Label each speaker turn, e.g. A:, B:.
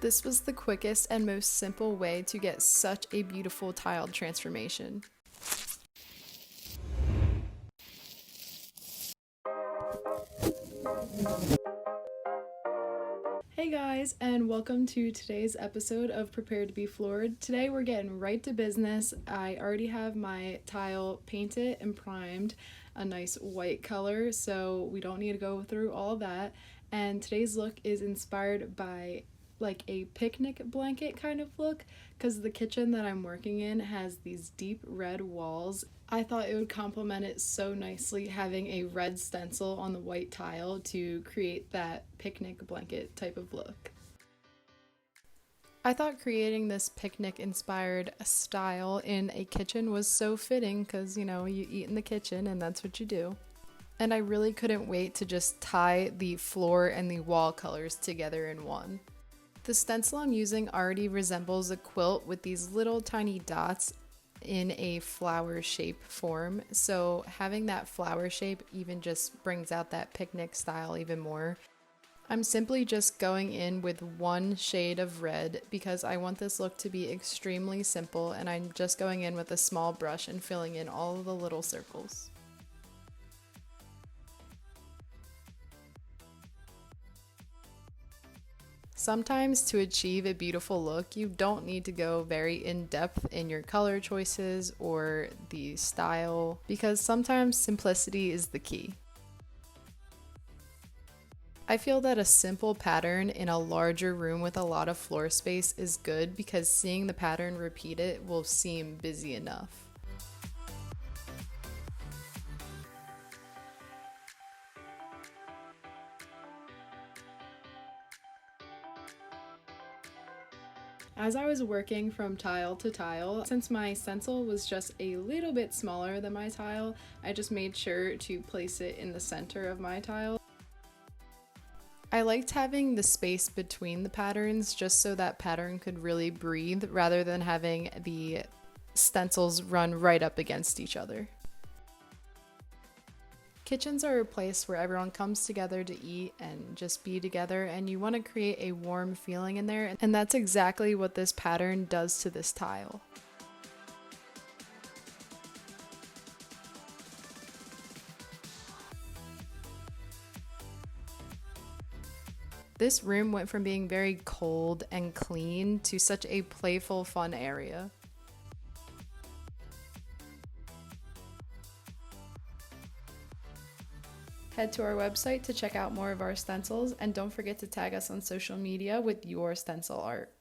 A: This was the quickest and most simple way to get such a beautiful tiled transformation. Hey guys, and welcome to today's episode of Prepared to be Floored. Today we're getting right to business. I already have my tile painted and primed, a nice white color, so we don't need to go through all that. And today's look is inspired by like a picnic blanket kind of look, because the kitchen that I'm working in has these deep red walls. I thought it would complement it so nicely having a red stencil on the white tile to create that picnic blanket type of look. I thought creating this picnic inspired style in a kitchen was so fitting because, you eat in the kitchen and that's what you do. And I really couldn't wait to just tie the floor and the wall colors together in one. The stencil I'm using already resembles a quilt with these little tiny dots in a flower shape form, so having that flower shape even just brings out that picnic style even more. I'm simply just going in with one shade of red because I want this look to be extremely simple, and I'm just going in with a small brush and filling in all of the little circles. Sometimes to achieve a beautiful look, you don't need to go very in-depth in your color choices or the style, because sometimes simplicity is the key. I feel that a simple pattern in a larger room with a lot of floor space is good because seeing the pattern repeated will seem busy enough. As I was working from tile to tile, since my stencil was just a little bit smaller than my tile, I just made sure to place it in the center of my tile. I liked having the space between the patterns just so that pattern could really breathe rather than having the stencils run right up against each other. Kitchens are a place where everyone comes together to eat and just be together, and you want to create a warm feeling in there, and that's exactly what this pattern does to this tile. This room went from being very cold and clean to such a playful, fun area. Head to our website to check out more of our stencils, and don't forget to tag us on social media with your stencil art.